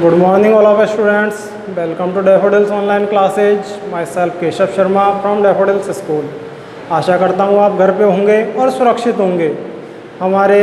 Good morning all of us students. Welcome to Daffodils online classes. Myself Keshav Sharma from Daffodils School. आशा करता हूँ आप घर पे होंगे और सुरक्षित होंगे। हमारे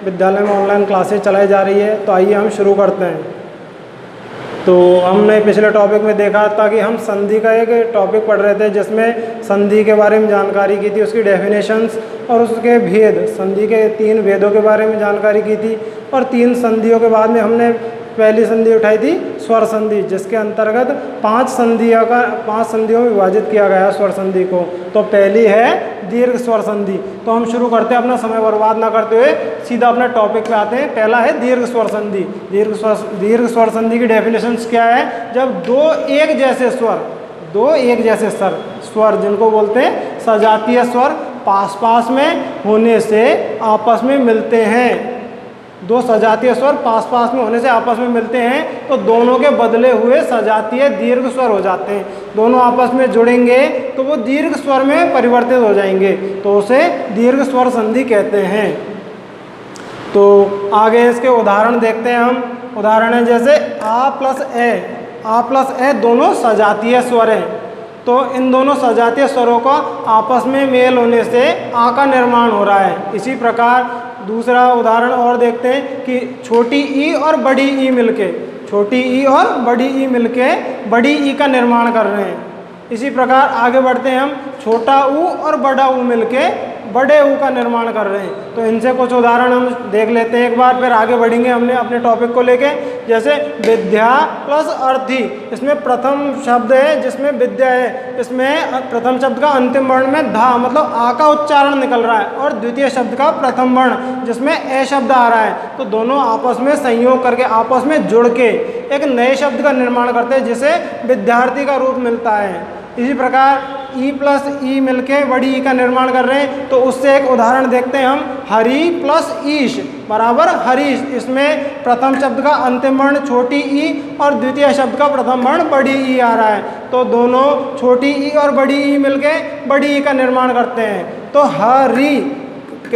विद्यालय में ऑनलाइन क्लासेज चलाई जा रही है, तो आइए हम शुरू करते हैं। तो हमने पिछले टॉपिक में देखा था कि हम संधि का एक टॉपिक पढ़ रहे थे, जिसमें संधि के बारे में जानकारी की थी, उसकी डेफिनेशंस और उसके भेद, संधि के 3 भेदों के बारे में जानकारी की थी। और 3 संधियों के बाद में हमने पहली संधि उठाई थी स्वर संधि, जिसके अंतर्गत 5 संधियों में विभाजित किया गया है स्वर संधि को। तो पहली है दीर्घ स्वर संधि। तो हम शुरू करते हैं, अपना समय बर्बाद ना करते हुए सीधा अपने टॉपिक पे आते हैं। पहला है दीर्घ स्वर संधि। दीर्घ स्वर संधि की डेफिनेशंस क्या है? जब दो एक जैसे स्वर जिनको बोलते हैं सजातीय स्वर, पास पास में होने से आपस में मिलते हैं। दो सजातीय स्वर पास पास में होने से आपस में मिलते हैं तो दोनों के बदले हुए सजातीय दीर्घ स्वर हो जाते हैं। दोनों आपस में जुड़ेंगे तो वो दीर्घ स्वर में परिवर्तित हो जाएंगे, तो उसे दीर्घ स्वर संधि कहते हैं। तो आगे इसके उदाहरण देखते हैं हम। उदाहरण है जैसे आ प्लस ए दोनों सजातीय स्वर हैं। तो इन दोनों सजातीय स्वरों का आपस में मेल होने से आ का निर्माण हो रहा है। इसी प्रकार दूसरा उदाहरण और देखते हैं कि छोटी ई और बड़ी ई मिलके बड़ी ई का निर्माण कर रहे हैं। इसी प्रकार आगे बढ़ते हैं हम, छोटा ऊ और बड़ा ऊ मिलके बड़े ऊ का निर्माण कर रहे हैं। तो इनसे कुछ उदाहरण हम देख लेते हैं एक बार, फिर आगे बढ़ेंगे हमने अपने टॉपिक को लेके। जैसे विद्या प्लस अर्थी, इसमें प्रथम शब्द है जिसमें विद्या है, इसमें प्रथम शब्द का अंतिम वर्ण में धा मतलब आ का उच्चारण निकल रहा है, और द्वितीय शब्द का प्रथम वर्ण जिसमें ए शब्द आ रहा है। तो दोनों आपस में संयोग करके, आपस में जुड़ के एक नए शब्द का निर्माण करते हैं, जिसे विद्यार्थी का रूप मिलता है। इसी प्रकार ई प्लस ई मिलके बड़ी ई का निर्माण कर रहे हैं। तो उससे एक उदाहरण देखते हैं हम, हरि प्लस ईश बराबर हरीश। इसमें प्रथम शब्द का अंतिम वर्ण छोटी ई और द्वितीय शब्द का प्रथम वर्ण बड़ी ई आ रहा है। तो दोनों छोटी ई और बड़ी ई मिलके बड़ी ई का निर्माण करते हैं। तो हरि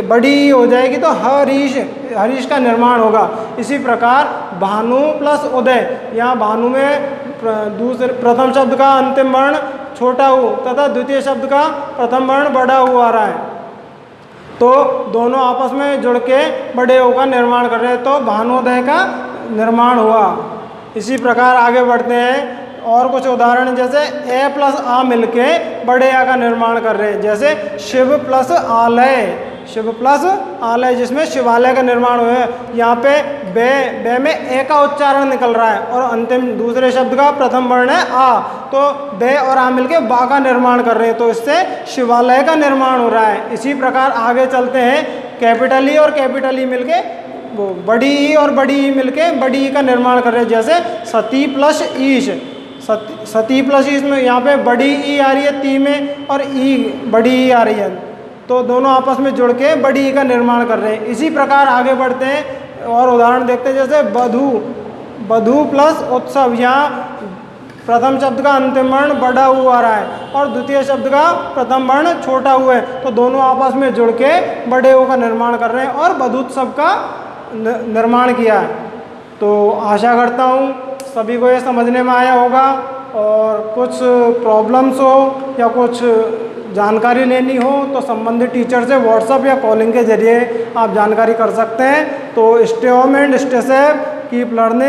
बड़ी ई हो जाएगी तो हरीश का निर्माण होगा। इसी प्रकार भानु प्लस उदय, यहाँ भानु में प्रथम शब्द का अंतिम वर्ण छोटा ऊ तथा द्वितीय शब्द का प्रथम वर्ण बड़ा ऊ आ रहा है। तो दोनों आपस में जुड़ के बड़े ऊ का निर्माण कर रहे हैं, तो भानुदय का निर्माण हुआ। इसी प्रकार आगे बढ़ते हैं और कुछ उदाहरण, जैसे ए प्लस आ मिलके बड़े आ का निर्माण कर रहे हैं। जैसे शिव प्लस आलय जिसमें शिवालय का निर्माण हुआ है। यहाँ पे बे में ए का उच्चारण निकल रहा है और अंतिम दूसरे शब्द का प्रथम वर्ण है आ, तो बे और आ मिलके बा का निर्माण कर रहे हैं, तो इससे शिवालय का निर्माण हो रहा है। इसी प्रकार आगे चलते हैं, कैपिटल ई और कैपिटल ई मिलके बड़ी ई और बड़ी ई मिलके बड़ी ई का निर्माण कर रहे हैं। जैसे सती प्लस ईश, सती प्लस ईश में यहाँ पे बड़ी ई आ रही है ती में और ई बड़ी ई आ रही है, तो दोनों आपस में जुड़ के बड़ी ई का निर्माण कर रहे हैं। इसी प्रकार आगे बढ़ते हैं और उदाहरण देखते हैं, जैसे बधू प्लस उत्सव, यहाँ प्रथम शब्द का अंतिम वर्ण बड़ा ऊ आ रहा है और द्वितीय शब्द का प्रथम वर्ण छोटा ऊ है, तो दोनों आपस में जुड़ के बड़े ऊ का निर्माण कर रहे हैं और बधूत्सव का निर्माण किया है। तो आशा करता हूँ सभी को ये समझने में आया होगा, और कुछ प्रॉब्लम्स हो या कुछ जानकारी लेनी हो तो संबंधित टीचर से व्हाट्सएप या कॉलिंग के जरिए आप जानकारी कर सकते हैं। तो stay home and stay safe, keep learning.